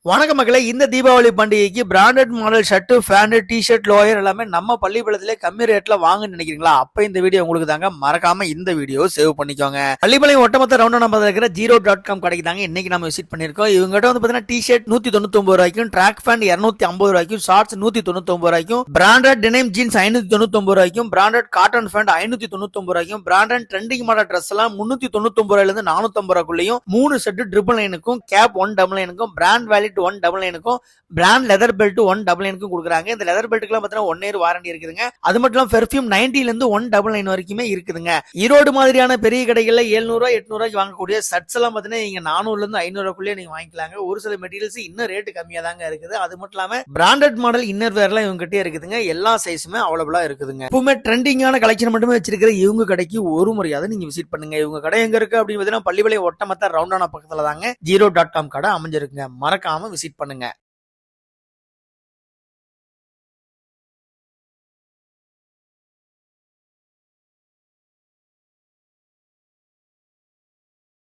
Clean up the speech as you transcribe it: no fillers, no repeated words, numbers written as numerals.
வணக்க மக்களே, இந்த தீபாவளி பண்டிகைக்கு branded model shirt, pant, t-shirt, lower எல்லாமே நம்ம பள்ளிப்பாளையத்திலே கம்மி ரேட்ல வாங்கன்னு நினைக்கிறீங்களா? அப்ப இந்த வீடியோ உங்களுக்கு தாங்க. மறக்காம இந்த வீடியோ சேவ் பண்ணிக்கோங்க. பள்ளிப்பாளையம் ஒட்டமொத்த ரவுண்டா நம்ம இருக்கிற Jio.com கடைக்கு தாங்க இன்னைக்கு நம்ம விசிட் பண்ணிருக்கோம். இவங்ககிட்ட வந்து பாத்தீங்கன்னா டி-ஷர்ட் 199 ரூபாய்க்கும், ட்ராக் பேண்ட் 250 ரூபாய்க்கும், ஷார்ட்ஸ் 199 ரூபாய்க்கும், பிராண்டட் டெனிம் ஜீன்ஸ் 599 ரூபாய்க்கும், பிராண்டட் காட்டன் பேண்ட் 599 ரூபாய்க்கும், பிராண்டட் ட்ரெண்டிங் மாடல் ட்ரெஸ் எல்லாம் 399 ரூபாயில இருந்து 450 ரூபாய்க்குள்ளயும், 3 செட் 999க்கும், கேப் 199க்கும், பிராண்ட் வேலி 199க்கும், பிராண்ட் லெதர் பெல்ட் 199க்கும் கொடுக்குறாங்க. இந்த லெதர் பெல்ட்டுக்குலாம் பார்த்தீங்கன்னா 1 இயர் வாரண்டி இருக்குதுங்க. அது மட்டும் இல்லாம பெர்ஃபியூம் 90ல இருந்து 199 வரைக்குமே இருக்குதுங்க. ஈரோடு மாதிரியான பெரிய கடைகள்ல 700 800 வாங்கக்கூடிய ஷர்ட்ஸ் எல்லாம் பார்த்தீங்கன்னா நீங்க 400ல இருந்து 500 நீங்க வாங்கிக்கலாங்க. ஒரு சில மெட்டீரியல்ஸ் இன்னும் ரேட் கம்மியா தாங்க இருக்குது. அது மட்டும் இல்லாம பிராண்டட் மாடல் இன்னர் வேர்லாம் இவங்க கிட்டே இருக்குதுங்க. எல்லா சைஸுமே அவைலபிளா இருக்குதுங்க. எப்பவுமே ட்ரெண்டிங்கான கலெக்ஷன் மட்டுமே வச்சிருக்கிற இவங்க கடைக்கு ஒரு முறையாவது நீங்க விசிட் பண்ணுங்க. இவங்க கடை எங்க இருக்கு அப்படின்னு பார்த்தீங்கன்னா பள்ளிப்பாளையம் ஒட்டமொத்த ரவுண்டானா பக்கத்துல தாங்க Jio.com கடை அமைஞ்சிருக்குங்க. மறக்காம விசிட் பண்ணுங்க.